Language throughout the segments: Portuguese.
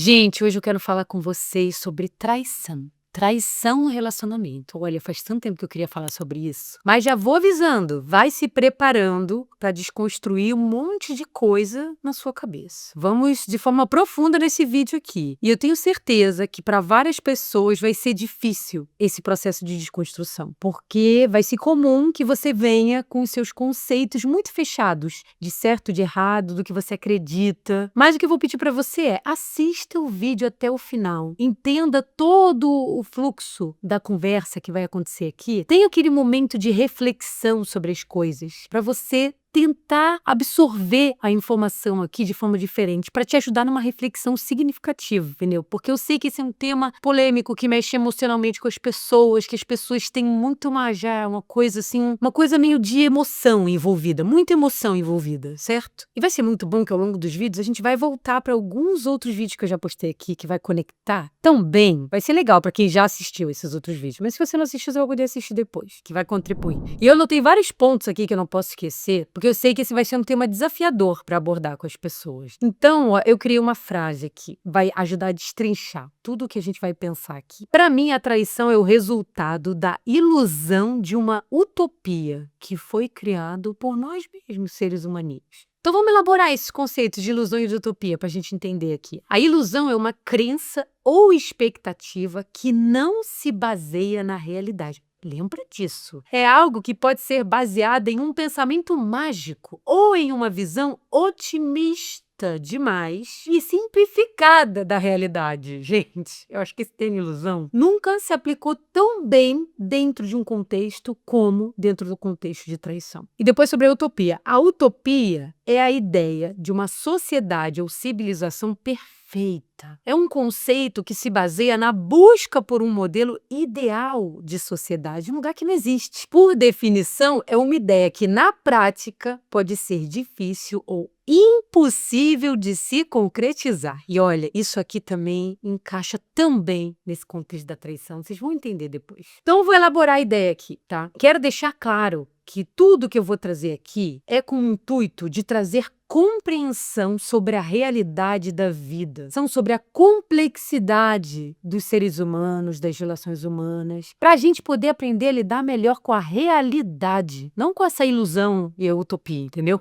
Gente, hoje eu quero falar com vocês sobre traição. Traição no relacionamento. Olha, faz tanto tempo que eu queria falar sobre isso. Mas já vou avisando, vai se preparando para desconstruir um monte de coisa na sua cabeça. Vamos de forma profunda nesse vídeo aqui. E eu tenho certeza que para várias pessoas vai ser difícil esse processo de desconstrução. Porque vai ser comum que você venha com os seus conceitos muito fechados de certo, de errado, do que você acredita. Mas o que eu vou pedir para você é assista o vídeo até o final. Entenda todo o fluxo da conversa que vai acontecer aqui. Tenha aquele momento de reflexão sobre as coisas, para você tentar absorver a informação aqui de forma diferente, para te ajudar numa reflexão significativa, entendeu? Porque eu sei que esse é um tema polêmico, que mexe emocionalmente com as pessoas, que as pessoas têm muito uma coisa assim, uma coisa meio de emoção envolvida, muita emoção envolvida, certo? E vai ser muito bom que ao longo dos vídeos a gente vai voltar para alguns outros vídeos que eu já postei aqui, que vai conectar também. Vai ser legal para quem já assistiu esses outros vídeos, mas se você não assistiu, você vai poder assistir depois, que vai contribuir. E eu anotei vários pontos aqui que eu não posso esquecer, porque eu sei que esse vai ser um tema desafiador para abordar com as pessoas. Então, ó, eu criei uma frase aqui, vai ajudar a destrinchar tudo o que a gente vai pensar aqui. Para mim, a traição é o resultado da ilusão de uma utopia que foi criado por nós mesmos, seres humanos. Então vamos elaborar esses conceitos de ilusão e de utopia para a gente entender aqui. A ilusão é uma crença ou expectativa que não se baseia na realidade. Lembra disso. É algo que pode ser baseado em um pensamento mágico ou em uma visão otimista demais e simplificada da realidade. Gente, eu acho que esse termo ilusão nunca se aplicou tão bem dentro de um contexto como dentro do contexto de traição. E depois sobre a utopia. A utopia é a ideia de uma sociedade ou civilização perfeita. É um conceito que se baseia na busca por um modelo ideal de sociedade, um lugar que não existe. Por definição, é uma ideia que, na prática, pode ser difícil ou impossível de se concretizar. E olha, isso aqui também encaixa também nesse contexto da traição. Vocês vão entender depois. Então, eu vou elaborar a ideia aqui, tá? Quero deixar claro que tudo que eu vou trazer aqui é com o intuito de trazer compreensão sobre a realidade da vida, são sobre a complexidade dos seres humanos, das relações humanas, para a gente poder aprender a lidar melhor com a realidade, não com essa ilusão e a utopia, entendeu?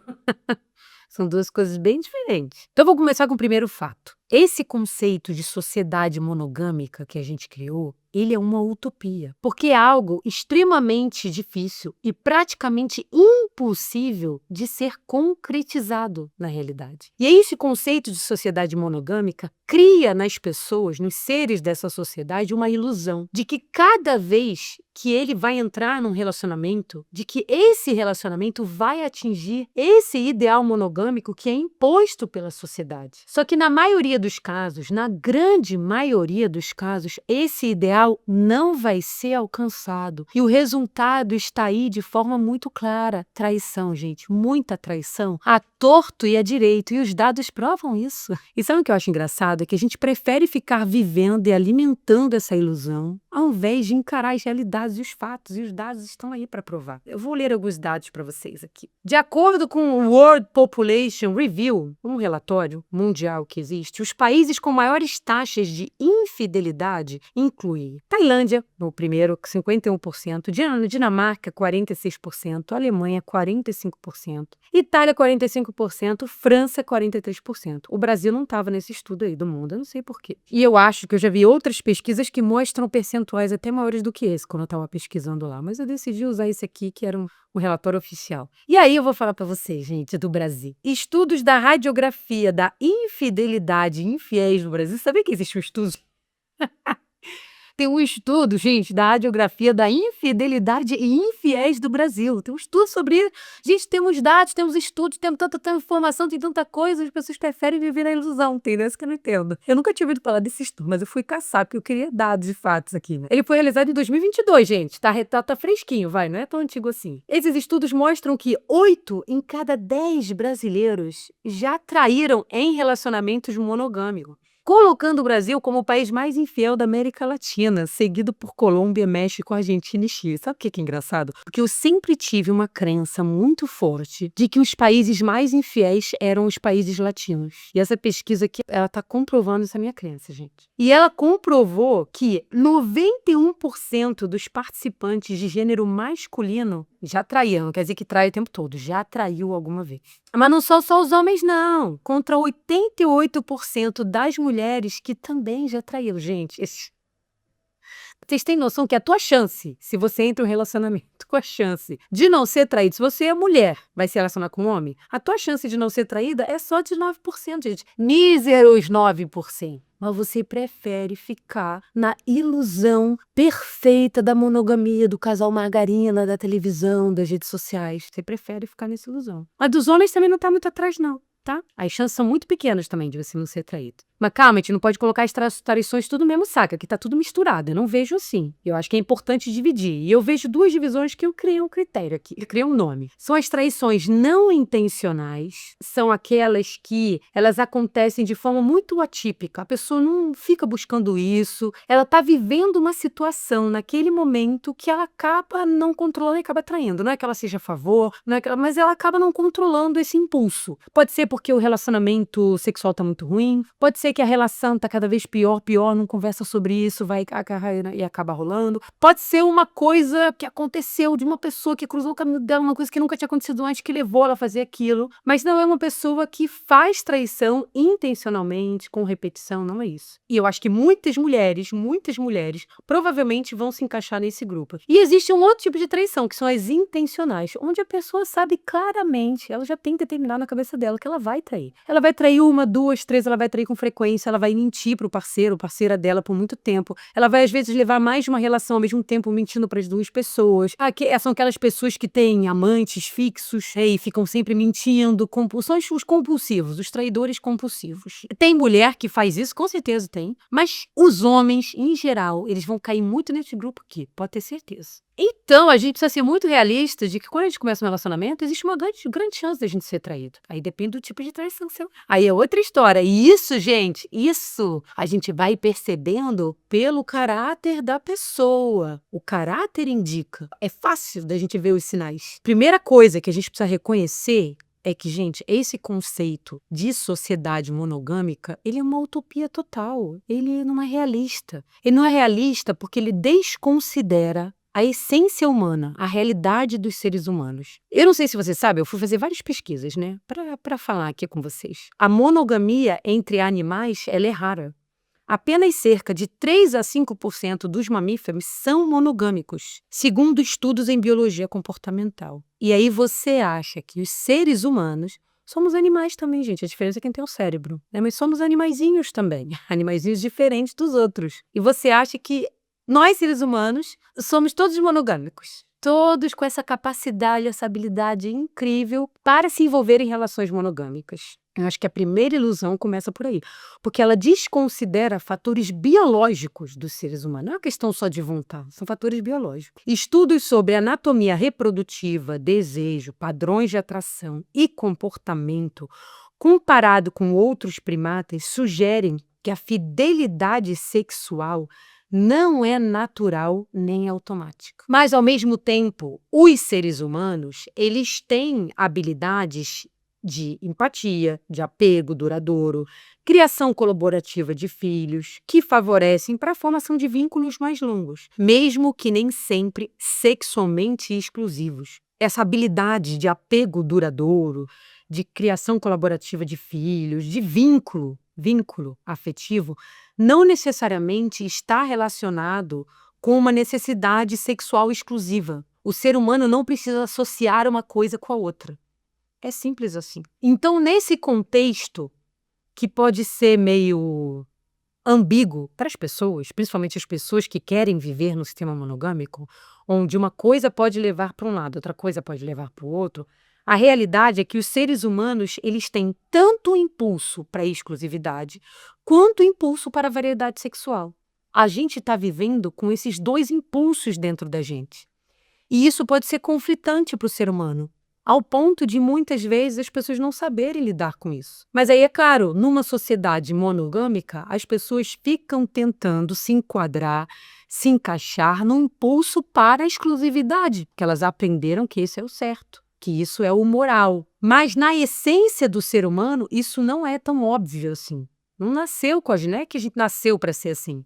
São duas coisas bem diferentes. Então, eu vou começar com o primeiro fato. Esse conceito de sociedade monogâmica que a gente criou, ele é uma utopia, porque é algo extremamente difícil e praticamente impossível de ser concretizado na realidade. E esse conceito de sociedade monogâmica cria nas pessoas, nos seres dessa sociedade, uma ilusão de que cada vez que ele vai entrar num relacionamento, de que esse relacionamento vai atingir esse ideal monogâmico que é imposto pela sociedade. Só que na maioria dos casos, na grande maioria dos casos, esse ideal não vai ser alcançado. E o resultado está aí de forma muito clara. Traição, gente, muita traição, à torto e à direito. E os dados provam isso. E sabe o que eu acho engraçado? É que a gente prefere ficar vivendo e alimentando essa ilusão, ao invés de encarar as realidades e os fatos. E os dados estão aí para provar. Eu vou ler alguns dados para vocês aqui. De acordo com o World Population Review, um relatório mundial que existe, os países com maiores taxas de infidelidade incluem Tailândia, no primeiro, 51%, Dinamarca, 46%, Alemanha, 45%, Itália, 45%, França, 43%. O Brasil não estava nesse estudo aí do mundo, eu não sei por quê. E eu acho que eu já vi outras pesquisas que mostram percentuais até maiores do que esse, quando eu estava pesquisando lá, mas eu decidi usar esse aqui, que era um relatório oficial. E aí eu vou falar para vocês, gente, do Brasil. Estudos da radiografia da infidelidade e infiéis no Brasil. Sabia que existe um estudo? Tem um estudo, gente, da radiografia da infidelidade e infiéis do Brasil. Tem um estudo sobre isso. Gente, temos dados, temos estudos, temos tanta informação, tem tanta coisa, as pessoas preferem viver na ilusão, entendeu? Isso que eu não entendo. Eu nunca tinha ouvido falar desse estudo, mas eu fui caçar, porque eu queria dados e fatos aqui, né? Ele foi realizado em 2022, gente. Tá fresquinho, vai, não é tão antigo assim. Esses estudos mostram que 8 em cada 10 brasileiros já traíram em relacionamentos monogâmicos. colocando o Brasil como o país mais infiel da América Latina, seguido por Colômbia, México, Argentina e Chile. Sabe o que é engraçado? Porque eu sempre tive uma crença muito forte de que os países mais infiéis eram os países latinos. E essa pesquisa aqui, ela está comprovando essa minha crença, gente. E ela comprovou que 91% dos participantes de gênero masculino já traíam, não quer dizer que trai o tempo todo, já traiu alguma vez. Mas não são só os homens, não. Contra 88% das mulheres que também já traiu, gente. Vocês têm noção que a tua chance, se você entra em um relacionamento com a chance de não ser traído, se você é mulher, vai se relacionar com um homem, a tua chance de não ser traída é só de 9%, gente. Míseros 9%. Mas você prefere ficar na ilusão perfeita da monogamia, do casal margarina, da televisão, das redes sociais. Você prefere ficar nessa ilusão. Mas dos homens também não tá muito atrás, não. Tá? As chances são muito pequenas também de você não ser traído. Mas calma, a gente não pode colocar as traições tudo no mesmo saco, que tá tudo misturado. Eu não vejo assim. Eu acho que é importante dividir. E eu vejo duas divisões que eu criei um critério aqui, eu criei um nome. São as traições não intencionais, são aquelas que elas acontecem de forma muito atípica. A pessoa não fica buscando isso, ela tá vivendo uma situação naquele momento que ela acaba não controlando e acaba traindo. Não é que ela seja a favor, não é que mas ela acaba não controlando esse impulso. Pode ser porque o relacionamento sexual tá muito ruim, pode ser que a relação tá cada vez pior, não conversa sobre isso, vai e acaba rolando. Pode ser uma coisa que aconteceu de uma pessoa que cruzou o caminho dela, uma coisa que nunca tinha acontecido antes, que levou ela a fazer aquilo. Mas não é uma pessoa que faz traição intencionalmente, com repetição, não é isso. E eu acho que muitas mulheres, provavelmente vão se encaixar nesse grupo. E existe um outro tipo de traição, que são as intencionais, onde a pessoa sabe claramente, ela já tem determinado na cabeça dela que ela vai trair. Ela vai trair 1, 2, 3, ela vai trair com frequência, ela vai mentir pro parceiro, parceira dela por muito tempo. Ela vai, às vezes, levar mais de uma relação ao mesmo tempo mentindo para as duas pessoas. São aquelas pessoas que têm amantes fixos e ficam sempre mentindo. São os compulsivos, os traidores compulsivos. Tem mulher que faz isso, com certeza tem. Mas os homens, em geral, eles vão cair muito nesse grupo aqui, pode ter certeza. Então, a gente precisa ser muito realista de que quando a gente começa um relacionamento, existe uma grande chance da gente ser traído. Aí depende do tipo de traição seu. Aí é outra história. E isso, gente, a gente vai percebendo pelo caráter da pessoa. O caráter indica. É fácil da gente ver os sinais. Primeira coisa que a gente precisa reconhecer é que, gente, esse conceito de sociedade monogâmica, ele é uma utopia total. Ele não é realista. Ele não é realista porque ele desconsidera a essência humana, a realidade dos seres humanos. Eu não sei se você sabe, eu fui fazer várias pesquisas, né, para falar aqui com vocês. A monogamia entre animais, ela é rara. Apenas cerca de 3 a 5% dos mamíferos são monogâmicos, segundo estudos em biologia comportamental. E aí você acha que os seres humanos somos animais também, gente. A diferença é quem tem o cérebro, né? Mas somos animaizinhos também, animaizinhos diferentes dos outros. E você acha que nós, seres humanos, somos todos monogâmicos. Todos com essa capacidade, essa habilidade incrível para se envolver em relações monogâmicas. Eu acho que a primeira ilusão começa por aí, porque ela desconsidera fatores biológicos dos seres humanos. Não é uma questão só de vontade, são fatores biológicos. Estudos sobre anatomia reprodutiva, desejo, padrões de atração e comportamento, comparado com outros primatas, sugerem que a fidelidade sexual não é natural nem automática. Mas, ao mesmo tempo, os seres humanos, eles têm habilidades de empatia, de apego duradouro, criação colaborativa de filhos, que favorecem para a formação de vínculos mais longos, mesmo que nem sempre sexualmente exclusivos. Essa habilidade de apego duradouro, de criação colaborativa de filhos, de vínculo afetivo, não necessariamente está relacionado com uma necessidade sexual exclusiva. O ser humano não precisa associar uma coisa com a outra. É simples assim. Então, nesse contexto, que pode ser meio ambíguo para as pessoas, principalmente as pessoas que querem viver no sistema monogâmico, onde uma coisa pode levar para um lado, outra coisa pode levar para o outro, a realidade é que os seres humanos, eles têm tanto impulso para a exclusividade, quanto impulso para a variedade sexual. A gente está vivendo com esses dois impulsos dentro da gente. E isso pode ser conflitante para o ser humano. ao ponto de muitas vezes as pessoas não saberem lidar com isso. Mas aí, é claro, numa sociedade monogâmica, as pessoas ficam tentando se enquadrar, se encaixar no impulso para a exclusividade, porque elas aprenderam que esse é o certo, que isso é o moral. Mas na essência do ser humano, isso não é tão óbvio assim. Não nasceu com a gente, não é que a gente nasceu para ser assim.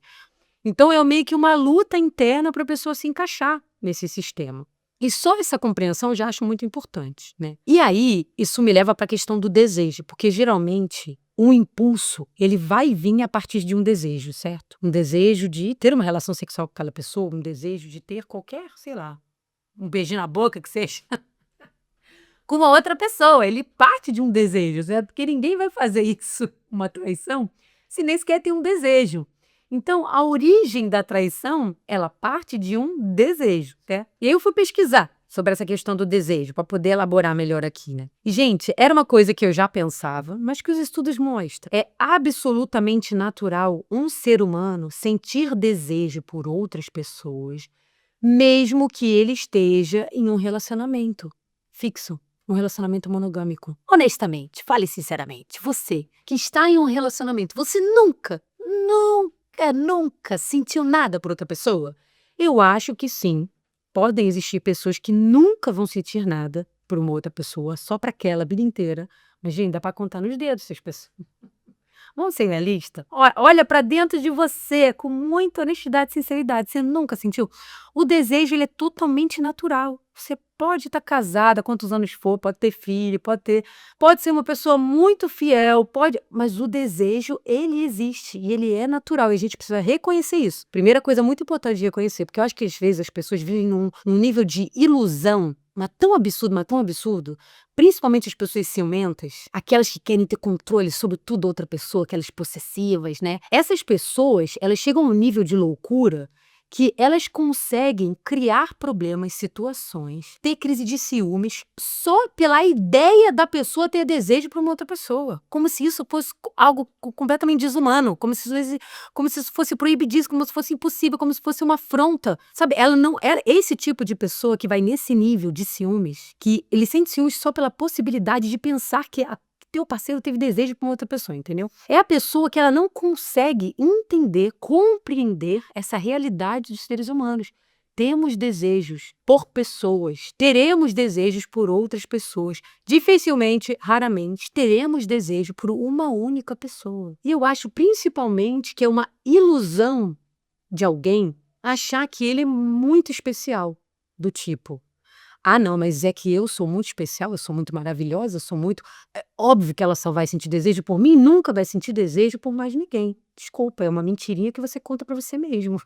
Então é meio que uma luta interna para a pessoa se encaixar nesse sistema. E só essa compreensão eu já acho muito importante, né? E aí, isso me leva para a questão do desejo, porque geralmente o impulso, ele vai vir a partir de um desejo, certo? Um desejo de ter uma relação sexual com aquela pessoa, um desejo de ter qualquer, sei lá, um beijinho na boca que seja, com uma outra pessoa. Ele parte de um desejo, certo? Porque ninguém vai fazer isso, uma traição, se nem sequer tem um desejo. Então, a origem da traição, ela parte de um desejo, né? E aí eu fui pesquisar sobre essa questão do desejo, para poder elaborar melhor aqui, né? E, gente, era uma coisa que eu já pensava, mas que os estudos mostram. É absolutamente natural um ser humano sentir desejo por outras pessoas, mesmo que ele esteja em um relacionamento fixo, um relacionamento monogâmico. Honestamente, fale sinceramente, você que está em um relacionamento, você nunca sentiu nada por outra pessoa? Eu acho que sim. Podem existir pessoas que nunca vão sentir nada por uma outra pessoa, só para aquela vida inteira. Mas, gente, dá para contar nos dedos essas pessoas. Vamos ser realistas? Olha para dentro de você com muita honestidade e sinceridade. Você nunca sentiu? O desejo, ele é totalmente natural. Você pode estar casada quantos anos for, pode ter filho, pode ser uma pessoa muito fiel, mas o desejo, ele existe e ele é natural e a gente precisa reconhecer isso. Primeira coisa muito importante de reconhecer, porque eu acho que às vezes as pessoas vivem num nível de ilusão, mas tão absurdo, principalmente as pessoas ciumentas, aquelas que querem ter controle sobre tudo outra pessoa, aquelas possessivas, né? Essas pessoas, elas chegam a um nível de loucura que elas conseguem criar problemas, situações, ter crise de ciúmes só pela ideia da pessoa ter desejo por uma outra pessoa. Como se isso fosse algo completamente desumano, como se isso fosse proibidíssimo, como se fosse impossível, como se fosse uma afronta. Sabe, ela não é esse tipo de pessoa que vai nesse nível de ciúmes, que ele sente ciúmes só pela possibilidade de pensar que teu parceiro teve desejo por uma outra pessoa, entendeu? É a pessoa que ela não consegue entender, compreender essa realidade dos seres humanos. Temos desejos por pessoas, teremos desejos por outras pessoas. Dificilmente, raramente, teremos desejo por uma única pessoa. E eu acho principalmente que é uma ilusão de alguém achar que ele é muito especial, do tipo: ah, não, mas é que eu sou muito especial, eu sou muito maravilhosa, eu sou muito. É óbvio que ela só vai sentir desejo por mim, nunca vai sentir desejo por mais ninguém. Desculpa, é uma mentirinha que você conta pra você mesmo.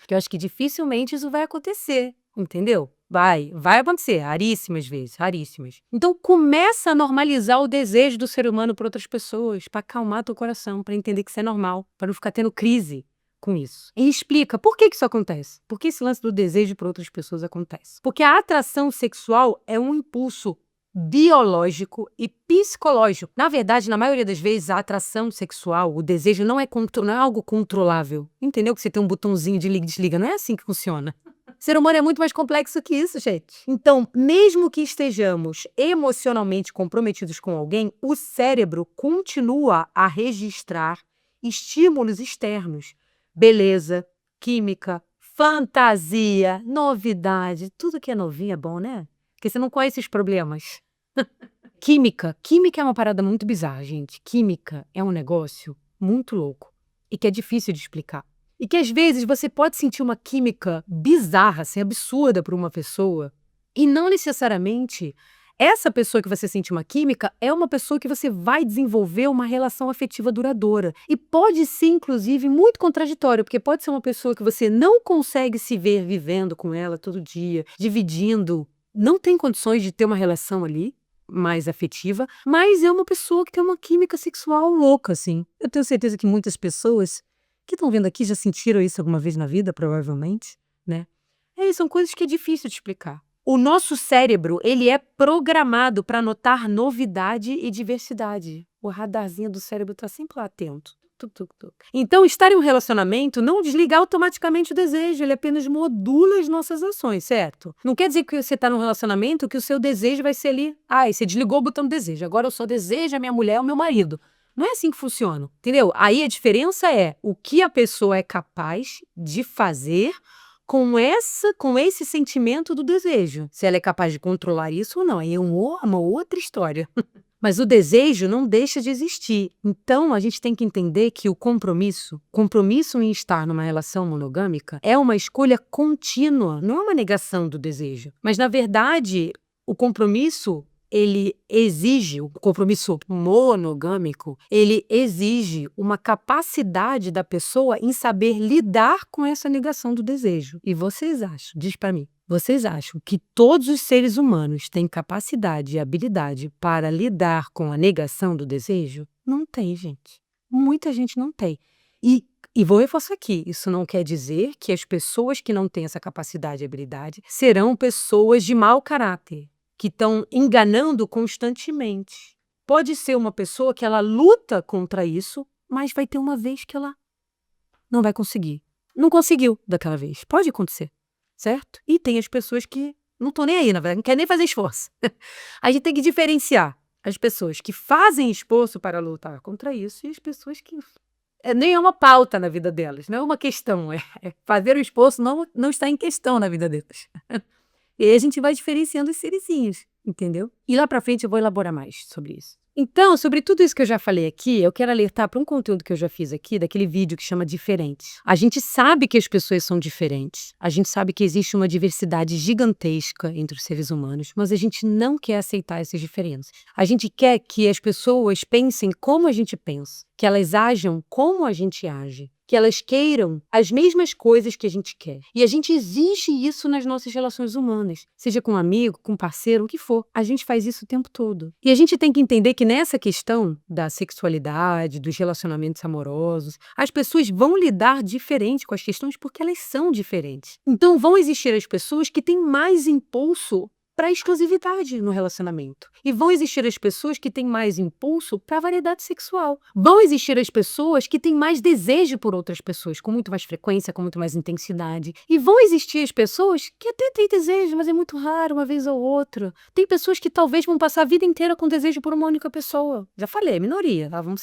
Que eu acho que dificilmente isso vai acontecer, entendeu? Vai acontecer, raríssimas vezes, raríssimas. Então começa a normalizar o desejo do ser humano por outras pessoas, pra acalmar teu coração, pra entender que isso é normal, pra não ficar tendo crise com isso. E explica por que isso acontece. Por que esse lance do desejo por outras pessoas acontece? Porque a atração sexual é um impulso biológico e psicológico. Na verdade, na maioria das vezes, a atração sexual, o desejo não é algo controlável. Entendeu? Que você tem um botãozinho de liga e desliga. Não é assim que funciona. O ser humano é muito mais complexo que isso, gente. Então, mesmo que estejamos emocionalmente comprometidos com alguém, o cérebro continua a registrar estímulos externos. Beleza, química, fantasia, novidade, tudo que é novinho é bom, né? Porque você não conhece os problemas. Química é uma parada muito bizarra, gente. Química é um negócio muito louco e que é difícil de explicar. E que às vezes você pode sentir uma química bizarra, assim, absurda por uma pessoa e não necessariamente essa pessoa que você sente uma química é uma pessoa que você vai desenvolver uma relação afetiva duradoura. E pode ser, inclusive, muito contraditório, porque pode ser uma pessoa que você não consegue se ver vivendo com ela todo dia, dividindo, não tem condições de ter uma relação ali mais afetiva, mas é uma pessoa que tem uma química sexual louca, assim. Eu tenho certeza que muitas pessoas que estão vendo aqui já sentiram isso alguma vez na vida, provavelmente, né? São coisas que é difícil de explicar. O nosso cérebro, ele é programado para notar novidade e diversidade. O radarzinho do cérebro está sempre lá atento. tuc, tuc, tuc. Então, estar em um relacionamento não desliga automaticamente o desejo, ele apenas modula as nossas ações, certo? Não quer dizer que você está num relacionamento que o seu desejo vai ser ali, você desligou o botão do desejo, agora eu só desejo a minha mulher ou meu marido. Não é assim que funciona, entendeu? Aí a diferença é o que a pessoa é capaz de fazer com esse sentimento do desejo. Se ela é capaz de controlar isso ou não, aí é uma outra história. Mas o desejo não deixa de existir. Então, a gente tem que entender que o compromisso em estar numa relação monogâmica, é uma escolha contínua, não é uma negação do desejo. Mas, na verdade, o compromisso o compromisso monogâmico, ele exige uma capacidade da pessoa em saber lidar com essa negação do desejo. E vocês acham, diz pra mim, vocês acham que todos os seres humanos têm capacidade e habilidade para lidar com a negação do desejo? Não tem, gente. Muita gente não tem. E vou reforçar aqui, isso não quer dizer que as pessoas que não têm essa capacidade e habilidade serão pessoas de mau caráter, que estão enganando constantemente. Pode ser uma pessoa que ela luta contra isso, mas vai ter uma vez que ela não vai conseguir. Não conseguiu daquela vez. Pode acontecer, certo? E tem as pessoas que não estão nem aí, na verdade, não querem nem fazer esforço. A gente tem que diferenciar as pessoas que fazem esforço para lutar contra isso e as pessoas que nem é uma pauta na vida delas, não é uma questão. Fazer o esforço não está em questão na vida delas. E aí a gente vai diferenciando os serizinhos, entendeu? E lá pra frente eu vou elaborar mais sobre isso. Então, sobre tudo isso que eu já falei aqui, eu quero alertar para um conteúdo que eu já fiz aqui, daquele vídeo que chama Diferentes. A gente sabe que as pessoas são diferentes, a gente sabe que existe uma diversidade gigantesca entre os seres humanos, mas a gente não quer aceitar essas diferenças. A gente quer que as pessoas pensem como a gente pensa, que elas ajam como a gente age, que elas queiram as mesmas coisas que a gente quer. E a gente exige isso nas nossas relações humanas, seja com um amigo, com um parceiro, o que for. A gente faz isso o tempo todo. E a gente tem que entender que nessa questão da sexualidade, dos relacionamentos amorosos, as pessoas vão lidar diferente com as questões porque elas são diferentes. Então vão existir as pessoas que têm mais impulso para exclusividade no relacionamento. E vão existir as pessoas que têm mais impulso para a variedade sexual. Vão existir as pessoas que têm mais desejo por outras pessoas, com muito mais frequência, com muito mais intensidade. E vão existir as pessoas que até têm desejo, mas é muito raro, uma vez ou outra. Tem pessoas que talvez vão passar a vida inteira com desejo por uma única pessoa. Já falei, é minoria, tá? Vamos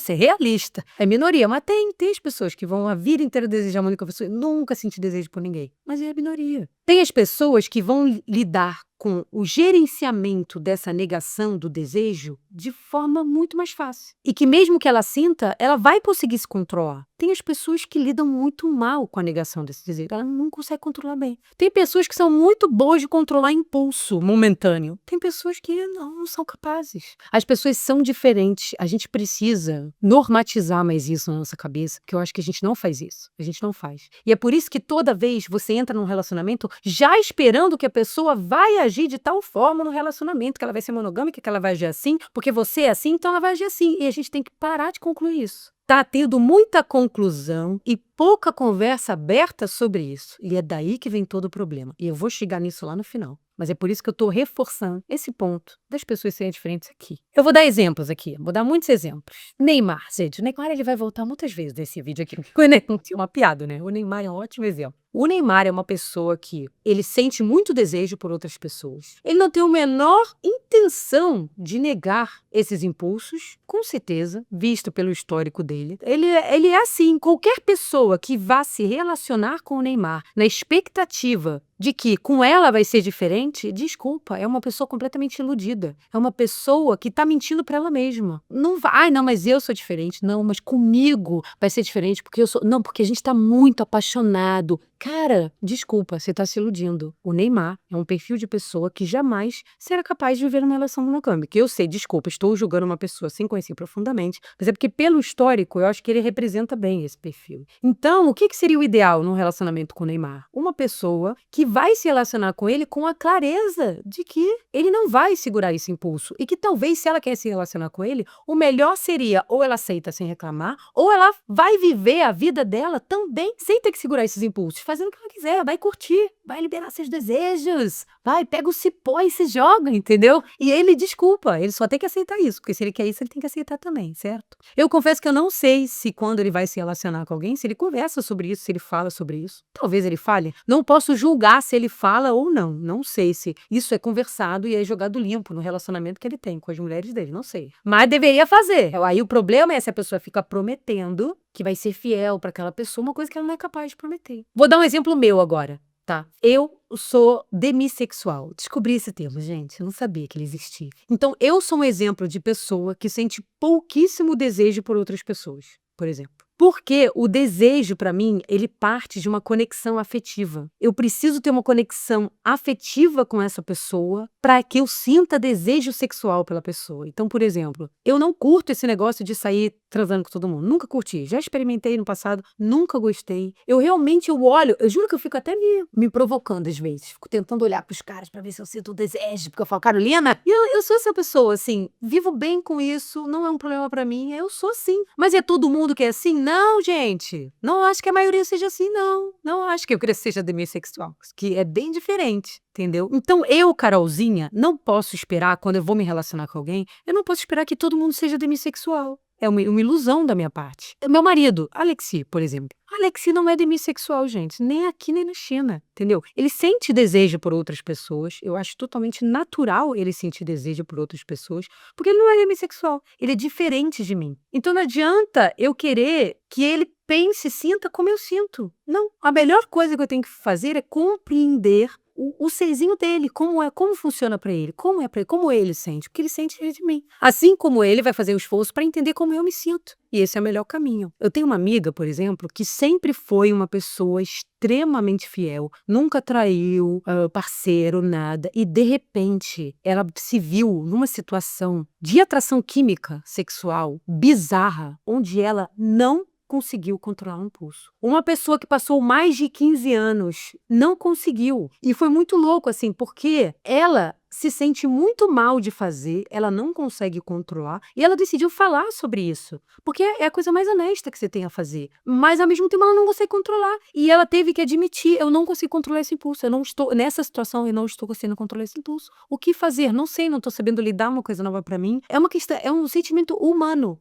ser realistas. É minoria, mas tem as pessoas que vão a vida inteira desejar uma única pessoa e nunca sentir desejo por ninguém. Mas é a minoria. Tem as pessoas que vão lidar com o gerenciamento dessa negação do desejo de forma muito mais fácil. E que mesmo que ela sinta, ela vai conseguir se controlar. Tem as pessoas que lidam muito mal com a negação desse desejo. Ela não consegue controlar bem. Tem pessoas que são muito boas de controlar impulso momentâneo. Tem pessoas que não são capazes. As pessoas são diferentes. A gente precisa normatizar mais isso na nossa cabeça, porque eu acho que a gente não faz isso. A gente não faz. E é por isso que toda vez você entra num relacionamento já esperando que a pessoa vai agir de tal forma no relacionamento, que ela vai ser monogâmica, que ela vai agir assim, porque você é assim, então ela vai agir assim. E a gente tem que parar de concluir isso. Tá tendo muita conclusão e pouca conversa aberta sobre isso. E é daí que vem todo o problema. E eu vou chegar nisso lá no final. Mas é por isso que eu tô reforçando esse ponto das pessoas serem diferentes aqui. Eu vou dar exemplos aqui, vou dar muitos exemplos. Neymar, gente, o Neymar ele vai voltar muitas vezes nesse vídeo aqui. É uma piada, né? O Neymar é um ótimo exemplo. O Neymar é uma pessoa que ele sente muito desejo por outras pessoas. Ele não tem a menor intenção de negar esses impulsos, com certeza, visto pelo histórico dele. Ele é assim, qualquer pessoa que vá se relacionar com o Neymar na expectativa de que com ela vai ser diferente, desculpa, é uma pessoa completamente iludida. É uma pessoa que tá mentindo pra ela mesma. Não vai, não, mas eu sou diferente. Não, mas comigo vai ser diferente porque eu sou... Não, porque a gente tá muito apaixonado. Cara, desculpa, você tá se iludindo. O Neymar é um perfil de pessoa que jamais será capaz de viver uma relação monogâmica. Eu sei, desculpa, estou julgando uma pessoa sem conhecer profundamente, mas é porque pelo histórico eu acho que ele representa bem esse perfil. Então, o que seria o ideal num relacionamento com o Neymar? Uma pessoa que vai se relacionar com ele com a clareza de que ele não vai segurar esse impulso e que talvez, se ela quer se relacionar com ele, o melhor seria ou ela aceita sem reclamar, ou ela vai viver a vida dela também sem ter que segurar esses impulsos, fazendo o que ela quiser, vai curtir, vai liberar seus desejos, vai, pega o cipó e se joga, entendeu? E ele desculpa, ele só tem que aceitar isso, porque se ele quer isso, ele tem que aceitar também, certo? Eu confesso que eu não sei se quando ele vai se relacionar com alguém, se ele conversa sobre isso, se ele fala sobre isso. Talvez ele fale. Não posso julgar se ele fala ou não. Não sei se isso é conversado e é jogado limpo no relacionamento que ele tem com as mulheres dele, não sei. Mas deveria fazer. Aí o problema é se a pessoa fica prometendo que vai ser fiel para aquela pessoa, uma coisa que ela não é capaz de prometer. Vou dar um exemplo meu agora. Tá. Eu sou demissexual. Descobri esse termo, gente. Eu não sabia que ele existia. Então, eu sou um exemplo de pessoa que sente pouquíssimo desejo por outras pessoas, por exemplo. Porque o desejo, para mim, ele parte de uma conexão afetiva. Eu preciso ter uma conexão afetiva com essa pessoa para que eu sinta desejo sexual pela pessoa. Então, por exemplo, eu não curto esse negócio de sair transando com todo mundo. Nunca curti. Já experimentei no passado, nunca gostei. Eu realmente olho, eu juro que eu fico até me provocando às vezes. Fico tentando olhar pros caras para ver se eu sinto o desejo. Porque eu falo, Carolina, eu sou essa pessoa, assim, vivo bem com isso, não é um problema para mim. Eu sou assim. Mas é todo mundo que é assim? Não, gente. Não acho que a maioria seja assim, não. Não acho que eu seja demissexual. Que é bem diferente. Entendeu? Então, eu, Carolzinha, não posso esperar, quando eu vou me relacionar com alguém, eu não posso esperar que todo mundo seja demissexual. É uma ilusão da minha parte. Meu marido, Alexi, por exemplo. Alexi não é demissexual, gente. Nem aqui, nem na China. Entendeu? Ele sente desejo por outras pessoas. Eu acho totalmente natural ele sentir desejo por outras pessoas. Porque ele não é demissexual. Ele é diferente de mim. Então, não adianta eu querer que ele pense e sinta como eu sinto. Não. A melhor coisa que eu tenho que fazer é compreender o serzinho dele, como funciona para ele, como é para ele, como ele sente, o que ele sente de mim. Assim como ele vai fazer o esforço para entender como eu me sinto. E esse é o melhor caminho. Eu tenho uma amiga, por exemplo, que sempre foi uma pessoa extremamente fiel, nunca traiu parceiro, nada, e de repente ela se viu numa situação de atração química sexual bizarra, onde ela não conseguiu controlar o impulso. Uma pessoa que passou mais de 15 anos não conseguiu. E foi muito louco, assim, porque ela se sente muito mal de fazer, ela não consegue controlar, e ela decidiu falar sobre isso. Porque é a coisa mais honesta que você tem a fazer. Mas, ao mesmo tempo, ela não consegue controlar. E ela teve que admitir, eu não consigo controlar esse impulso, eu não estou, nessa situação, eu não estou conseguindo controlar esse impulso. O que fazer? Não sei, não estou sabendo lidar, uma coisa nova para mim. É uma questão, é um sentimento humano.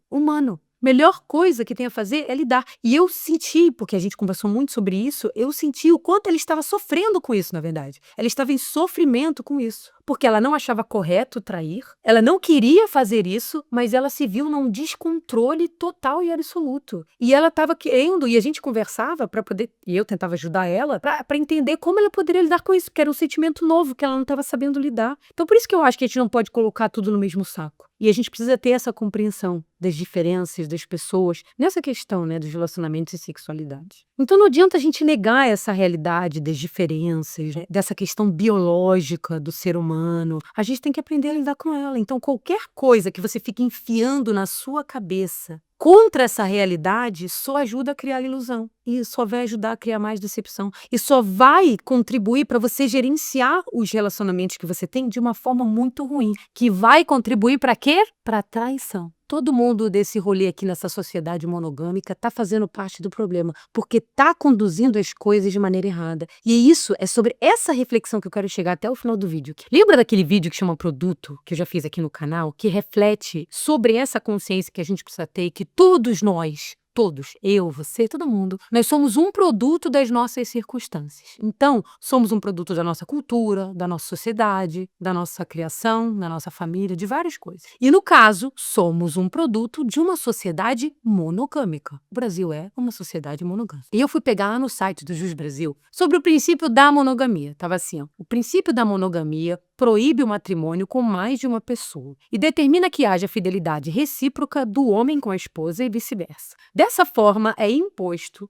Melhor coisa que tem a fazer é lidar. E eu senti, porque a gente conversou muito sobre isso, eu senti o quanto ela estava sofrendo com isso, na verdade. Ela estava em sofrimento com isso. Porque ela não achava correto trair, ela não queria fazer isso, mas ela se viu num descontrole total e absoluto. E ela estava querendo, e a gente conversava para poder, e eu tentava ajudar ela, para entender como ela poderia lidar com isso, porque era um sentimento novo que ela não estava sabendo lidar. Então por isso que eu acho que a gente não pode colocar tudo no mesmo saco. E a gente precisa ter essa compreensão das diferenças das pessoas nessa questão, né, dos relacionamentos e sexualidade. Então não adianta a gente negar essa realidade das diferenças, né, dessa questão biológica do ser humano. A gente tem que aprender a lidar com ela. Então qualquer coisa que você fique enfiando na sua cabeça contra essa realidade só ajuda a criar ilusão. E só vai ajudar a criar mais decepção. E só vai contribuir para você gerenciar os relacionamentos que você tem de uma forma muito ruim. Que vai contribuir para quê? Para traição. Todo mundo desse rolê aqui nessa sociedade monogâmica está fazendo parte do problema, porque está conduzindo as coisas de maneira errada. E isso é sobre essa reflexão que eu quero chegar até o final do vídeo. Lembra daquele vídeo que chama Produto, que eu já fiz aqui no canal, que reflete sobre essa consciência que a gente precisa ter, que todos nós, todos, eu, você, todo mundo, nós somos um produto das nossas circunstâncias. Então, somos um produto da nossa cultura, da nossa sociedade, da nossa criação, da nossa família, de várias coisas. E no caso, somos um produto de uma sociedade monogâmica. O Brasil é uma sociedade monogâmica. E eu fui pegar lá no site do Jus Brasil sobre o princípio da monogamia. Tava assim, ó, o princípio da monogamia proíbe o matrimônio com mais de uma pessoa e determina que haja fidelidade recíproca do homem com a esposa e vice-versa. Dessa forma, é imposto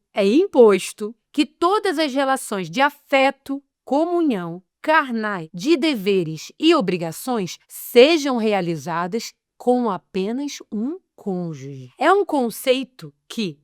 que todas as relações de afeto, comunhão, carnais, de deveres e obrigações sejam realizadas com apenas um cônjuge. É um conceito que,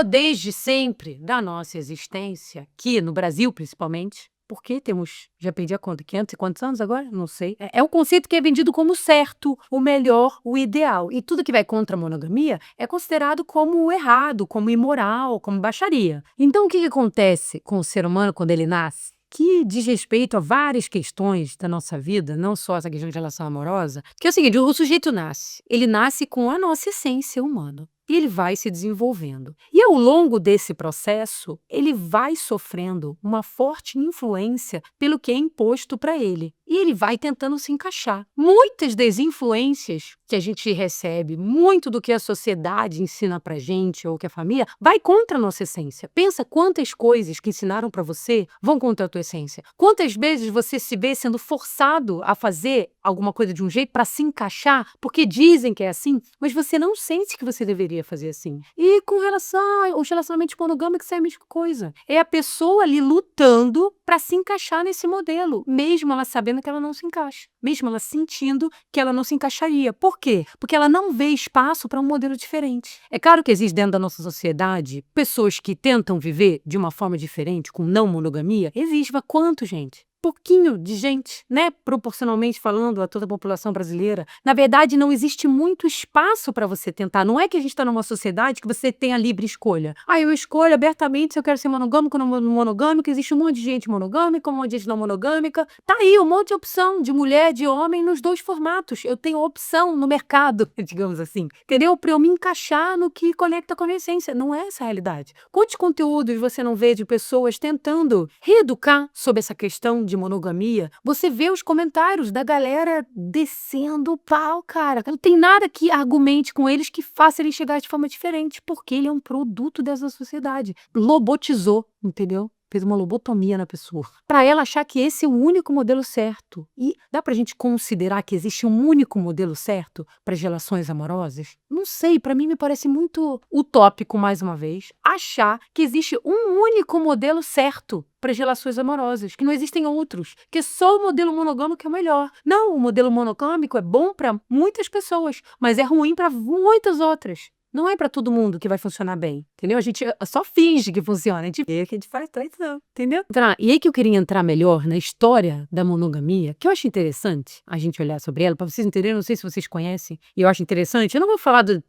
desde sempre da nossa existência, aqui no Brasil principalmente, Porque temos, já perdi a conta, 500 e quantos anos agora? Não sei. É o conceito que é vendido como certo, o melhor, o ideal. E tudo que vai contra a monogamia é considerado como errado, como imoral, como baixaria. Então, o que acontece com o ser humano quando ele nasce? Que diz respeito a várias questões da nossa vida, não só essa questão de relação amorosa, que é o seguinte, o sujeito nasce, ele nasce com a nossa essência humana. E ele vai se desenvolvendo. E ao longo desse processo, ele vai sofrendo uma forte influência pelo que é imposto para ele. E ele vai tentando se encaixar. Muitas das influências que a gente recebe, muito do que a sociedade ensina pra gente ou que a família, vai contra a nossa essência. Pensa quantas coisas que ensinaram para você vão contra a tua essência. Quantas vezes você se vê sendo forçado a fazer alguma coisa de um jeito para se encaixar, porque dizem que é assim, mas você não sente que você deveria fazer assim. E com relação aos relacionamentos monogâmicos é a mesma coisa. É a pessoa ali lutando para se encaixar nesse modelo, mesmo ela sabendo que ela não se encaixa, mesmo ela sentindo que ela não se encaixaria. Por quê? Porque ela não vê espaço para um modelo diferente. É claro que existe dentro da nossa sociedade pessoas que tentam viver de uma forma diferente, com não monogamia. Existe, mas quanto, gente? Pouquinho de gente, né, proporcionalmente falando a toda a população brasileira. Na verdade, não existe muito espaço para você tentar. Não é que a gente está numa sociedade que você tem a livre escolha. Eu escolho abertamente se eu quero ser monogâmico ou não monogâmico. Existe um monte de gente monogâmica, um monte de gente não monogâmica. Tá aí um monte de opção de mulher, de homem, nos dois formatos. Eu tenho opção no mercado, digamos assim. Entendeu? Para eu me encaixar no que conecta com a minha essência. Não é essa a realidade. Quantos conteúdos você não vê de pessoas tentando reeducar sobre essa questão de monogamia? Você vê os comentários da galera descendo o pau, cara. Não tem nada que argumente com eles que faça ele chegar de forma diferente, porque ele é um produto dessa sociedade. Lobotizou, entendeu? Fez uma lobotomia na pessoa. Para ela achar que esse é o único modelo certo. E dá pra gente considerar que existe um único modelo certo para as relações amorosas? Não sei, para mim me parece muito utópico, mais uma vez, achar que existe um único modelo certo para as relações amorosas, que não existem outros, que só o modelo monogâmico é o melhor. Não, o modelo monogâmico é bom para muitas pessoas, mas é ruim para muitas outras. Não é para todo mundo que vai funcionar bem, entendeu? A gente só finge que funciona, a gente vê que a gente faz traição, entendeu? E aí que eu queria entrar melhor na história da monogamia, que eu acho interessante a gente olhar sobre ela, para vocês entenderem, não sei se vocês conhecem, e eu acho interessante, eu não vou falar do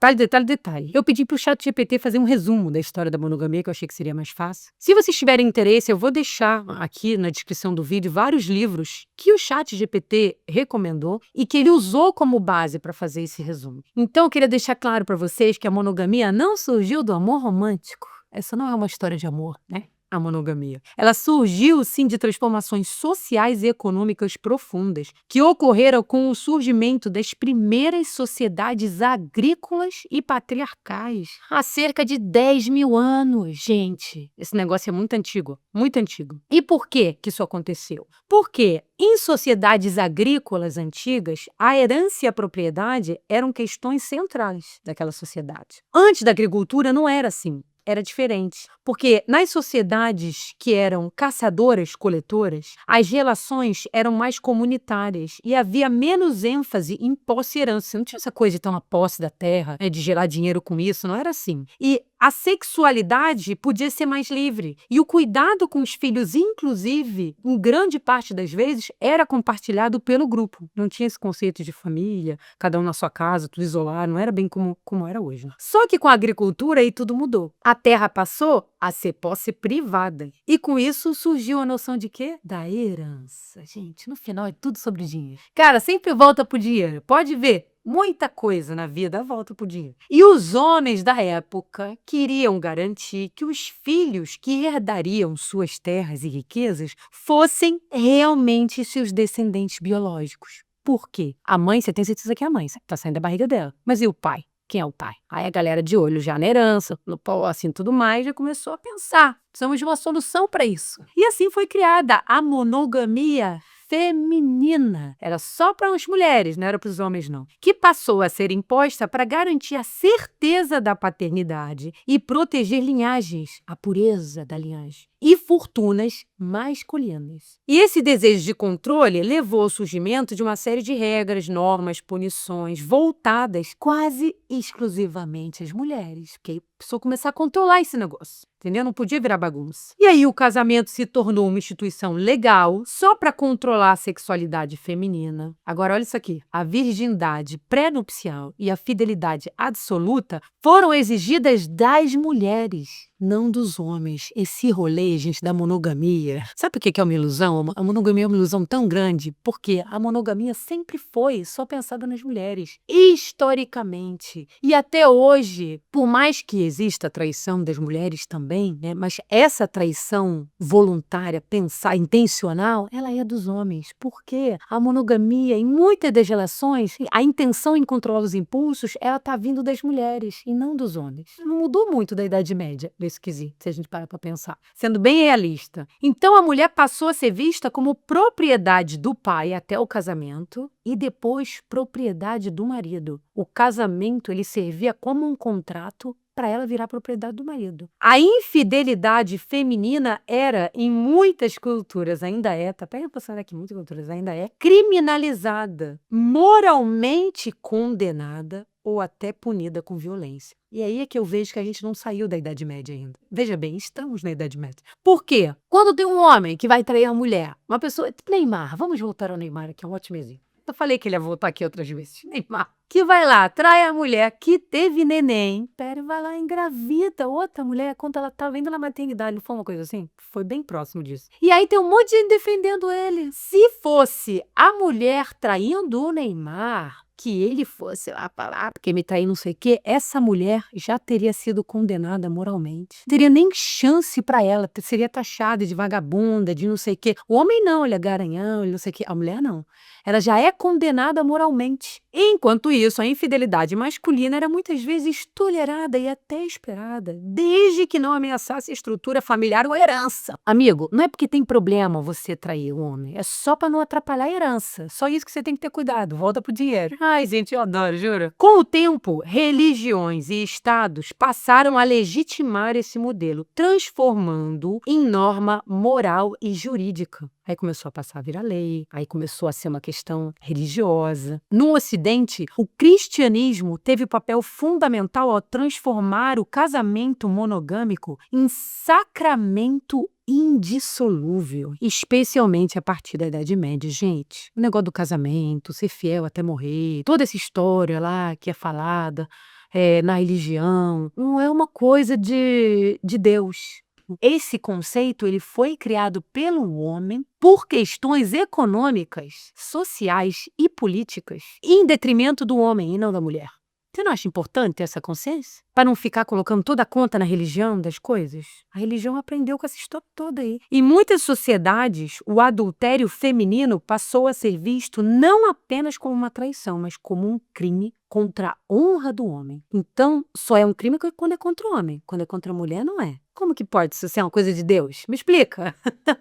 detalhe. Eu pedi pro ChatGPT fazer um resumo da história da monogamia, que eu achei que seria mais fácil. Se vocês tiverem interesse, eu vou deixar aqui na descrição do vídeo vários livros que o ChatGPT recomendou e que ele usou como base para fazer esse resumo. Então, eu queria deixar claro para vocês que a monogamia não surgiu do amor romântico. Essa não é uma história de amor, né? A monogamia. Ela surgiu, sim, de transformações sociais e econômicas profundas que ocorreram com o surgimento das primeiras sociedades agrícolas e patriarcais. Há cerca de 10 mil anos, gente. Esse negócio é muito antigo, muito antigo. E por que isso aconteceu? Porque em sociedades agrícolas antigas, a herança e a propriedade eram questões centrais daquela sociedade. Antes da agricultura não era assim. Era diferente, porque nas sociedades que eram caçadoras-coletoras, as relações eram mais comunitárias e havia menos ênfase em posse e herança. Não tinha essa coisa de ter uma posse da terra, de gerar dinheiro com isso, não era assim. E a sexualidade podia ser mais livre. E o cuidado com os filhos, inclusive, em grande parte das vezes, era compartilhado pelo grupo. Não tinha esse conceito de família, cada um na sua casa, tudo isolado, não era bem como era hoje. Só que com a agricultura aí tudo mudou. A terra passou a ser posse privada. E com isso surgiu a noção de quê? Da herança. Gente, no final é tudo sobre dinheiro. Cara, sempre volta pro dinheiro. Pode ver. Muita coisa na vida volta pro dinheiro. E os homens da época queriam garantir que os filhos que herdariam suas terras e riquezas fossem realmente seus descendentes biológicos. Por quê? A mãe, você tem certeza que é a mãe, tá saindo da barriga dela. Mas e o pai? Quem é o pai? Aí a galera de olho já na herança, no posse e tudo mais, já começou a pensar. Precisamos de uma solução para isso. E assim foi criada a monogamia feminina. Era só para as mulheres, não era para os homens, não. Que passou a ser imposta para garantir a certeza da paternidade e proteger linhagens, a pureza da linhagem. e fortunas masculinas. E esse desejo de controle levou ao surgimento de uma série de regras, normas, punições voltadas quase exclusivamente às mulheres, porque aí a pessoa começar a controlar esse negócio. Entendeu? Não podia virar bagunça. E aí o casamento se tornou uma instituição legal só para controlar a sexualidade feminina. Agora olha isso aqui. A virgindade pré-nupcial e a fidelidade absoluta foram exigidas das mulheres, não dos homens. Esse rolê, gente, da monogamia. Sabe por que é uma ilusão? A monogamia é uma ilusão tão grande porque a monogamia sempre foi só pensada nas mulheres, historicamente. E até hoje, por mais que exista a traição das mulheres também, né, mas essa traição voluntária, pensar, intencional, ela é dos homens. Porque a monogamia, em muitas das relações, a intenção em controlar os impulsos, ela está vindo das mulheres e não dos homens. Não mudou muito da Idade Média, nesse quesito, se a gente parar para pensar. Sendo bem realista. Então a mulher passou a ser vista como propriedade do pai até o casamento e depois propriedade do marido. O casamento, ele servia como um contrato para ela virar propriedade do marido. A infidelidade feminina era, em muitas culturas, ainda é, tá até passando aqui, muitas culturas ainda é, criminalizada, moralmente condenada ou até punida com violência. E aí é que eu vejo que a gente não saiu da Idade Média ainda. Veja bem, estamos na Idade Média. Por quê? Quando tem um homem que vai trair a mulher, uma pessoa... Neymar, vamos voltar ao Neymar, que é um ótimo exemplo. Eu falei que ele ia voltar aqui outras vezes. Neymar, que vai lá, trai a mulher que teve neném, vai lá, engravida outra mulher, quando ela tá vendo na maternidade, não foi uma coisa assim? Foi bem próximo disso. E aí tem um monte de gente defendendo ele. Se fosse a mulher traindo o Neymar, que ele fosse lá falar, porque me traiu não sei o quê, essa mulher já teria sido condenada moralmente. Não teria nem chance para ela, seria taxada de vagabunda, de não sei o quê. O homem não, ele é garanhão, ele não sei o quê. A mulher não. Ela já é condenada moralmente. Enquanto isso, a infidelidade masculina era muitas vezes tolerada e até esperada, desde que não ameaçasse a estrutura familiar ou a herança. Amigo, não é porque tem problema você trair o homem, é só para não atrapalhar a herança. Só isso que você tem que ter cuidado, volta pro dinheiro. Ai, gente, eu adoro, juro. Com o tempo, religiões e estados passaram a legitimar esse modelo, transformando em norma moral e jurídica. Aí começou a passar a virar lei, aí começou a ser uma questão religiosa. No Ocidente, o cristianismo teve papel fundamental ao transformar o casamento monogâmico em sacramento indissolúvel, especialmente a partir da Idade Média, gente. O negócio do casamento, ser fiel até morrer, toda essa história lá que é falada na religião, não é uma coisa de Deus. Esse conceito ele foi criado pelo homem por questões econômicas, sociais e políticas, em detrimento do homem e não da mulher. Você não acha importante ter essa consciência? Para não ficar colocando toda a conta na religião das coisas? A religião aprendeu com essa história toda aí. Em muitas sociedades, o adultério feminino passou a ser visto não apenas como uma traição, mas como um crime contra a honra do homem. Então, só é um crime quando é contra o homem. Quando é contra a mulher, não é. Como que pode isso ser uma coisa de Deus? Me explica.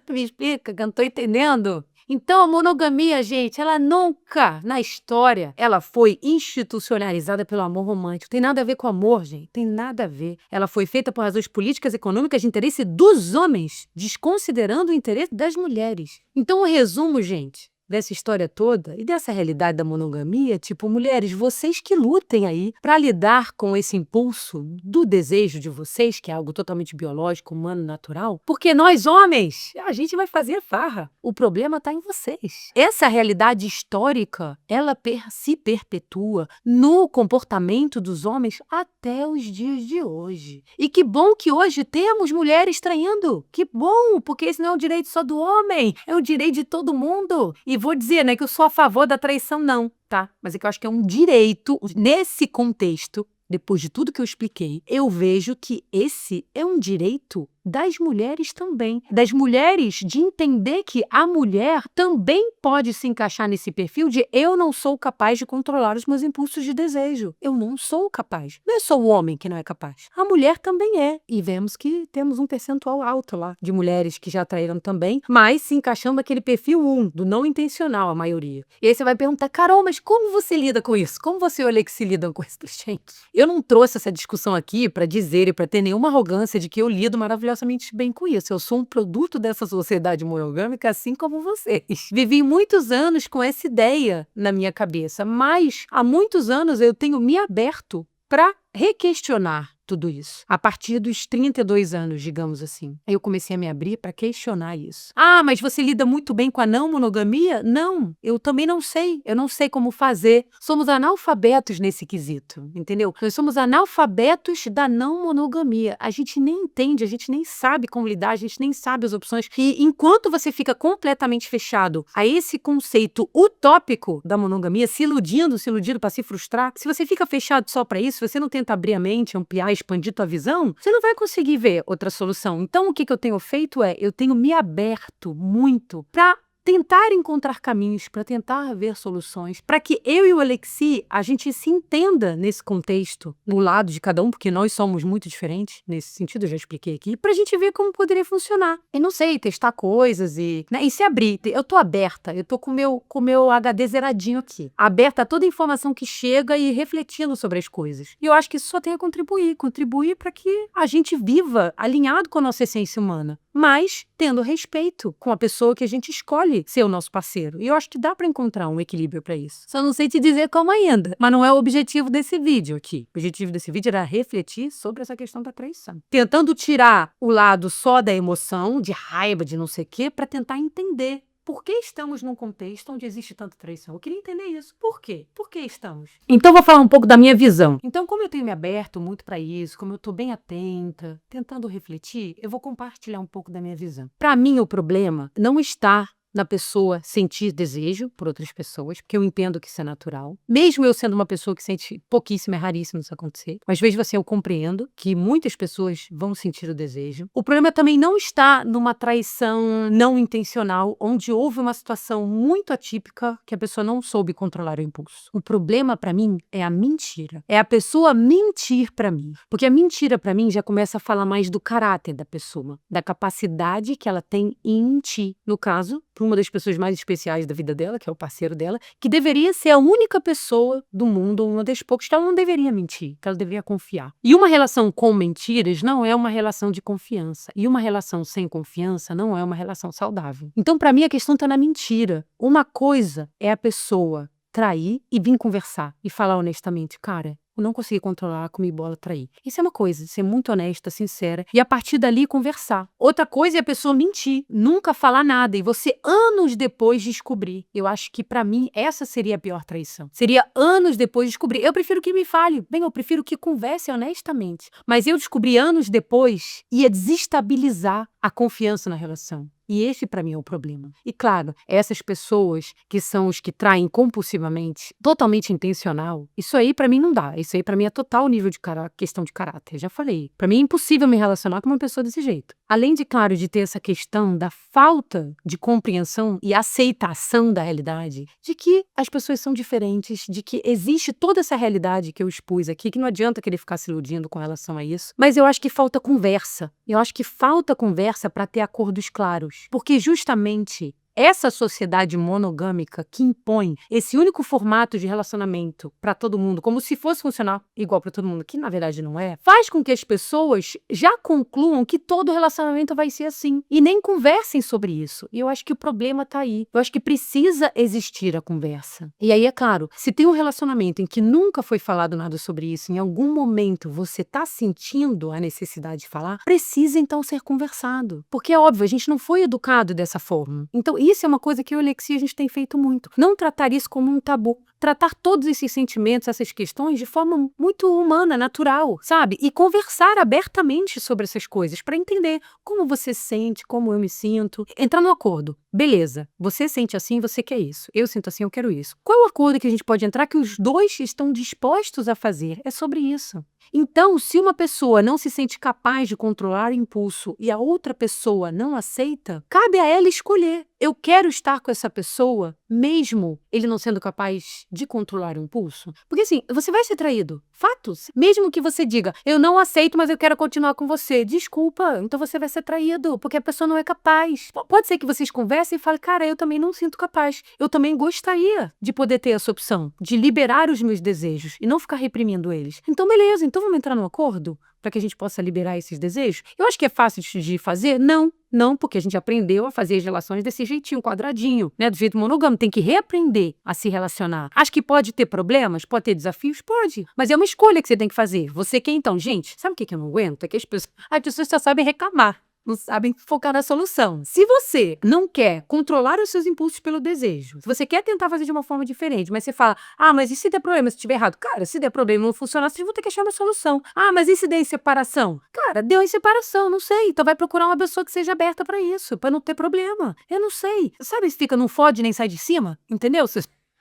Me explica, que eu não estou entendendo. Então, a monogamia, gente, ela nunca, na história, ela foi institucionalizada pelo amor romântico. Tem nada a ver com amor, gente. Tem nada a ver. Ela foi feita por razões políticas e econômicas de interesse dos homens, desconsiderando o interesse das mulheres. Então, o resumo, gente, dessa história toda e dessa realidade da monogamia, tipo, mulheres, vocês que lutem aí para lidar com esse impulso do desejo de vocês, que é algo totalmente biológico, humano, natural, porque nós, homens, a gente vai fazer farra. O problema está em vocês. Essa realidade histórica, ela se perpetua no comportamento dos homens até os dias de hoje. E que bom que hoje temos mulheres traindo. Que bom, porque esse não é um direito só do homem, é um direito de todo mundo. E vou dizer, né, que eu sou a favor da traição, não, tá? Mas é que eu acho que é um direito, nesse contexto, depois de tudo que eu expliquei, eu vejo que esse é um direito das mulheres também. Das mulheres de entender que a mulher também pode se encaixar nesse perfil de eu não sou capaz de controlar os meus impulsos de desejo. Eu não sou capaz. Não é só o homem que não é capaz. A mulher também é. E vemos que temos um percentual alto lá de mulheres que já traíram também, mas se encaixando naquele perfil 1, do não intencional, a maioria. E aí você vai perguntar, Carol, mas como você lida com isso? Como você olha que se lidam com isso? Gente, eu não trouxe essa discussão aqui para dizer e para ter nenhuma arrogância de que eu lido maravilhosamente maravilhosamente bem com isso. Eu sou um produto dessa sociedade monogâmica, assim como vocês. Vivi muitos anos com essa ideia na minha cabeça, mas há muitos anos eu tenho me aberto para requestionar tudo isso. A partir dos 32 anos, digamos assim. Aí eu comecei a me abrir para questionar isso. Ah, mas você lida muito bem com a não monogamia? Não, eu também não sei. Eu não sei como fazer. Somos analfabetos nesse quesito, entendeu? Nós somos analfabetos da não monogamia. A gente nem entende, a gente nem sabe como lidar, a gente nem sabe as opções. E enquanto você fica completamente fechado a esse conceito utópico da monogamia, se iludindo para se frustrar, se você fica fechado só para isso, se você não tenta abrir a mente, ampliar, expandir tua visão, você não vai conseguir ver outra solução. Então, o que eu tenho feito eu tenho me aberto muito para tentar encontrar caminhos, para tentar ver soluções, para que eu e o Alexi, a gente se entenda nesse contexto, no lado de cada um, porque nós somos muito diferentes, nesse sentido, eu já expliquei aqui, para a gente ver como poderia funcionar. E não sei, testar coisas e se abrir. Eu tô aberta, eu tô com o meu HD zeradinho aqui, aberta a toda a informação que chega e refletindo sobre as coisas. E eu acho que isso só tem a contribuir para que a gente viva alinhado com a nossa essência humana, mas tendo respeito com a pessoa que a gente escolhe ser o nosso parceiro. E eu acho que dá para encontrar um equilíbrio para isso. Só não sei te dizer como ainda, mas não é o objetivo desse vídeo aqui. O objetivo desse vídeo era refletir sobre essa questão da traição. Tentando tirar o lado só da emoção, de raiva, de não sei o quê, para tentar entender. Por que estamos num contexto onde existe tanta traição? Eu queria entender isso. Por quê? Por que estamos? Então, vou falar um pouco da minha visão. Então, como eu tenho me aberto muito para isso, como eu estou bem atenta, tentando refletir, eu vou compartilhar um pouco da minha visão. Para mim, o problema não está na pessoa sentir desejo por outras pessoas, porque eu entendo que isso é natural. Mesmo eu sendo uma pessoa que sente pouquíssimo, é raríssimo isso acontecer. Mas mesmo assim eu compreendo que muitas pessoas vão sentir o desejo. O problema também não está numa traição não intencional, onde houve uma situação muito atípica que a pessoa não soube controlar o impulso. O problema para mim é a mentira. É a pessoa mentir para mim. Porque a mentira para mim já começa a falar mais do caráter da pessoa, da capacidade que ela tem em mentir. No caso, para uma das pessoas mais especiais da vida dela, que é o parceiro dela, que deveria ser a única pessoa do mundo, uma das poucas, que ela não deveria mentir, que ela deveria confiar. E uma relação com mentiras não é uma relação de confiança. E uma relação sem confiança não é uma relação saudável. Então, para mim, a questão está na mentira. Uma coisa é a pessoa trair e vir conversar e falar honestamente, cara, eu não consegui controlar, comi bola, trair. Isso é uma coisa, ser muito honesta, sincera, e a partir dali conversar. Outra coisa é a pessoa mentir, nunca falar nada, e você anos depois descobrir. Eu acho que pra mim essa seria a pior traição. Seria anos depois descobrir. Eu prefiro que me fale, bem, eu prefiro que converse honestamente. Mas eu descobri anos depois, ia desestabilizar a confiança na relação. E esse, para mim, é o problema. E, claro, essas pessoas que são os que traem compulsivamente, totalmente intencional, isso aí, para mim, não dá. Isso aí, para mim, é total nível de questão de caráter. Já falei. Para mim, é impossível me relacionar com uma pessoa desse jeito. Além de, claro, de ter essa questão da falta de compreensão e aceitação da realidade, de que as pessoas são diferentes, de que existe toda essa realidade que eu expus aqui, que não adianta querer ficar se iludindo com relação a isso. Mas eu acho que falta conversa. Eu acho que falta conversa para ter acordos claros. Porque justamente essa sociedade monogâmica que impõe esse único formato de relacionamento para todo mundo, como se fosse funcionar igual para todo mundo, que na verdade não é, faz com que as pessoas já concluam que todo relacionamento vai ser assim e nem conversem sobre isso. E eu acho que o problema está aí. Eu acho que precisa existir a conversa. E aí, é claro, se tem um relacionamento em que nunca foi falado nada sobre isso, em algum momento você está sentindo a necessidade de falar, precisa então ser conversado. Porque é óbvio, a gente não foi educado dessa forma. Então, isso é uma coisa que eu e o Alexi a gente tem feito muito. Não tratar isso como um tabu. Tratar todos esses sentimentos, essas questões de forma muito humana, natural, sabe? E conversar abertamente sobre essas coisas para entender como você se sente, como eu me sinto. Entrar no acordo. Beleza, você sente assim, você quer isso. Eu sinto assim, eu quero isso. Qual é o acordo que a gente pode entrar que os dois estão dispostos a fazer? É sobre isso. Então, se uma pessoa não se sente capaz de controlar o impulso e a outra pessoa não aceita, cabe a ela escolher. Eu quero estar com essa pessoa mesmo ele não sendo capaz de controlar o impulso? Porque assim, você vai ser traído. Fatos. Mesmo que você diga, eu não aceito, mas eu quero continuar com você. Desculpa, então você vai ser traído, porque a pessoa não é capaz. Pode ser que vocês conversem e falem, cara, eu também não sinto capaz. Eu também gostaria de poder ter essa opção, de liberar os meus desejos e não ficar reprimindo eles. Então, beleza, então vamos entrar num acordo para que a gente possa liberar esses desejos? Eu acho que é fácil de fazer? Não, porque a gente aprendeu a fazer as relações desse jeitinho, quadradinho, né? Do jeito monogâmico. Tem que reaprender a se relacionar. Acho que pode ter problemas, pode ter desafios? Pode. Mas é uma escolha que você tem que fazer. Você quer então? Gente, sabe o que eu não aguento? É que as pessoas só sabem reclamar. Não sabem focar na solução. Se você não quer controlar os seus impulsos pelo desejo, se você quer tentar fazer de uma forma diferente, mas você fala, mas e se der problema, se estiver errado? Cara, se der problema e não funcionar, vocês vão ter que achar uma solução. Mas e se der em separação? Cara, deu em separação, não sei. Então vai procurar uma pessoa que seja aberta pra isso, pra não ter problema. Eu não sei. Sabe se fica, não fode nem sai de cima? Entendeu?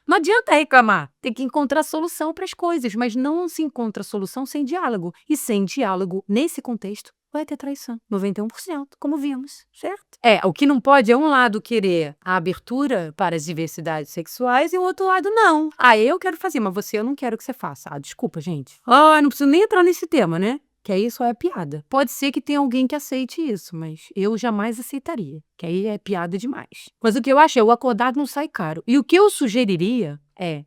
Não adianta reclamar. Tem que encontrar solução para as coisas, mas não se encontra solução sem diálogo. E sem diálogo, nesse contexto, vai ter traição. 91%, como vimos, certo? O que não pode é um lado querer a abertura para as diversidades sexuais e o outro lado não. Eu quero fazer, mas você eu não quero que você faça. Desculpa, gente. Não preciso nem entrar nesse tema, né? Que aí só é piada. Pode ser que tenha alguém que aceite isso, mas eu jamais aceitaria. Que aí é piada demais. Mas o que eu acho é o acordado não sai caro. E o que eu sugeriria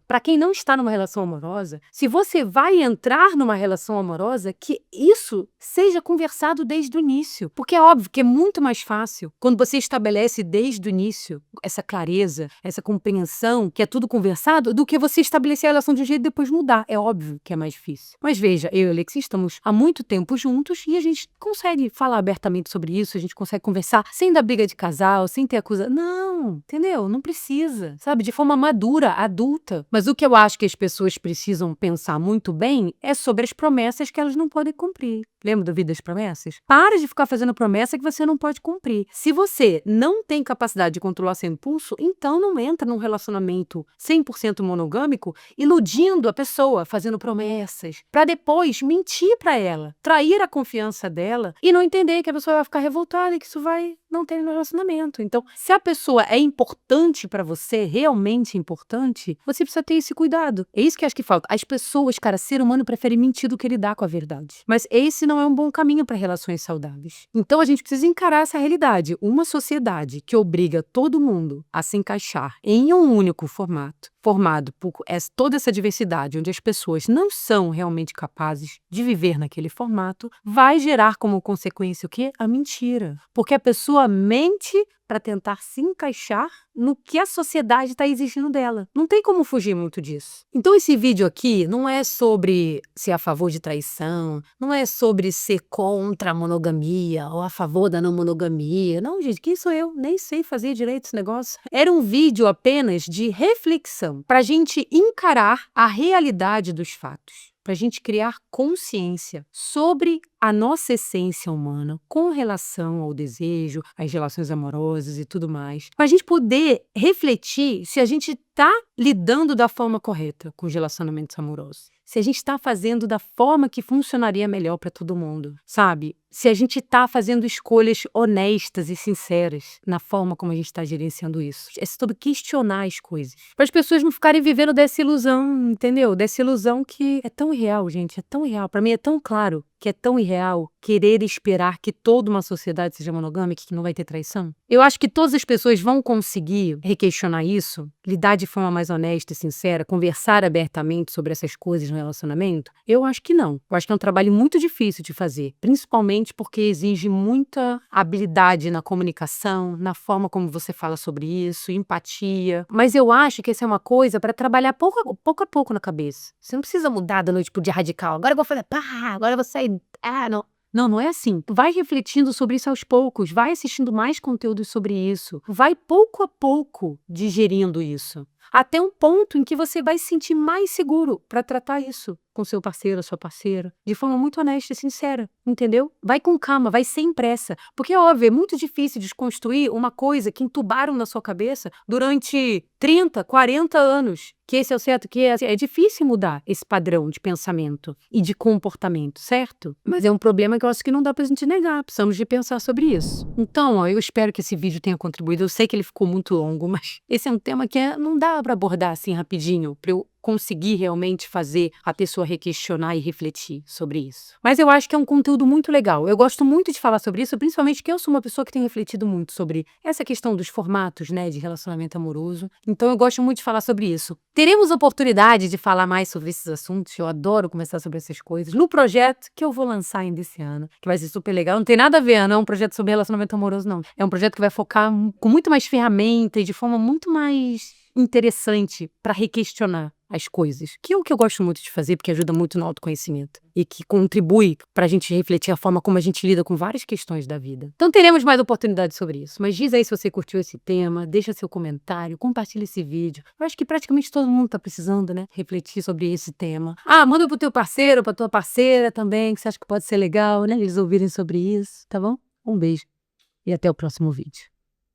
para quem não está numa relação amorosa, se você vai entrar numa relação amorosa, que isso seja conversado desde o início. Porque é óbvio que é muito mais fácil quando você estabelece desde o início essa clareza, essa compreensão, que é tudo conversado, do que você estabelecer a relação de um jeito e depois mudar. É óbvio que é mais difícil. Mas veja, eu e o Alexis estamos há muito tempo juntos e a gente consegue falar abertamente sobre isso, a gente consegue conversar sem dar briga de casal, sem ter acusação. Não, entendeu? Não precisa, sabe? De forma madura, adulta. Mas o que eu acho que as pessoas precisam pensar muito bem é sobre as promessas que elas não podem cumprir. Lembra da vida das promessas? Para de ficar fazendo promessa que você não pode cumprir. Se você não tem capacidade de controlar seu impulso, então não entra num relacionamento 100% monogâmico iludindo a pessoa, fazendo promessas, para depois mentir para ela, trair a confiança dela e não entender que a pessoa vai ficar revoltada e que isso vai não ter no relacionamento. Então, se a pessoa é importante para você, realmente importante, você precisa ter esse cuidado. É isso que acho que falta. As pessoas, cara, ser humano prefere mentir do que lidar com a verdade. Mas esse não é um bom caminho para relações saudáveis. Então, a gente precisa encarar essa realidade. Uma sociedade que obriga todo mundo a se encaixar em um único formato, formado por toda essa diversidade, onde as pessoas não são realmente capazes de viver naquele formato, vai gerar como consequência o quê? A mentira. Porque a pessoa mente para tentar se encaixar no que a sociedade está exigindo dela. Não tem como fugir muito disso. Então esse vídeo aqui não é sobre ser a favor de traição, não é sobre ser contra a monogamia ou a favor da não monogamia. Não, gente, quem sou eu? Nem sei fazer direito esse negócio. Era um vídeo apenas de reflexão, para a gente encarar a realidade dos fatos, para a gente criar consciência sobre a nossa essência humana com relação ao desejo, às relações amorosas e tudo mais. Para a gente poder refletir se a gente está lidando da forma correta com os relacionamentos amorosos. Se a gente está fazendo da forma que funcionaria melhor para todo mundo, sabe? Se a gente está fazendo escolhas honestas e sinceras na forma como a gente está gerenciando isso. É sobre questionar as coisas. Para as pessoas não ficarem vivendo dessa ilusão, entendeu? Dessa ilusão que é tão irreal, gente. É tão irreal. Para mim é tão claro que é tão irreal querer esperar que toda uma sociedade seja monogâmica e que não vai ter traição. Eu acho que todas as pessoas vão conseguir requestionar isso, lidar de forma mais honesta e sincera, conversar abertamente sobre essas coisas no relacionamento. Eu acho que não. Eu acho que é um trabalho muito difícil de fazer, principalmente porque exige muita habilidade na comunicação, na forma como você fala sobre isso, empatia. Mas eu acho que essa é uma coisa para trabalhar pouco a pouco na cabeça. Você não precisa mudar da noite pro dia radical. Agora eu vou fazer, agora eu vou sair. Não. Não é assim. Vai refletindo sobre isso aos poucos, vai assistindo mais conteúdos sobre isso, vai pouco a pouco digerindo isso. até um ponto em que você vai se sentir mais seguro para tratar isso com seu parceiro, sua parceira, de forma muito honesta e sincera, entendeu? Vai com calma, vai sem pressa, porque óbvio, é muito difícil desconstruir uma coisa que entubaram na sua cabeça durante 30, 40 anos, que esse é o certo, que é difícil mudar esse padrão de pensamento e de comportamento, certo? Mas é um problema que eu acho que não dá pra gente negar, precisamos de pensar sobre isso. Então, ó, eu espero que esse vídeo tenha contribuído, eu sei que ele ficou muito longo, mas esse é um tema que não dá pra abordar assim rapidinho, pra eu conseguir realmente fazer a pessoa requestionar e refletir sobre isso. Mas eu acho que é um conteúdo muito legal. Eu gosto muito de falar sobre isso, principalmente porque eu sou uma pessoa que tem refletido muito sobre essa questão dos formatos, né, de relacionamento amoroso. Então eu gosto muito de falar sobre isso. Teremos oportunidade de falar mais sobre esses assuntos. Eu adoro conversar sobre essas coisas no projeto que eu vou lançar ainda esse ano, que vai ser super legal. Não tem nada a ver, não é um projeto sobre relacionamento amoroso, não. É um projeto que vai focar com muito mais ferramenta e de forma muito mais interessante para requestionar as coisas, que é o que eu gosto muito de fazer, porque ajuda muito no autoconhecimento e que contribui para a gente refletir a forma como a gente lida com várias questões da vida. Então teremos mais oportunidades sobre isso, mas diz aí se você curtiu esse tema, deixa seu comentário, compartilha esse vídeo. Eu acho que praticamente todo mundo tá precisando, né, refletir sobre esse tema. Manda pro teu parceiro, pra tua parceira também, que você acha que pode ser legal, né, eles ouvirem sobre isso, tá bom? Um beijo e até o próximo vídeo.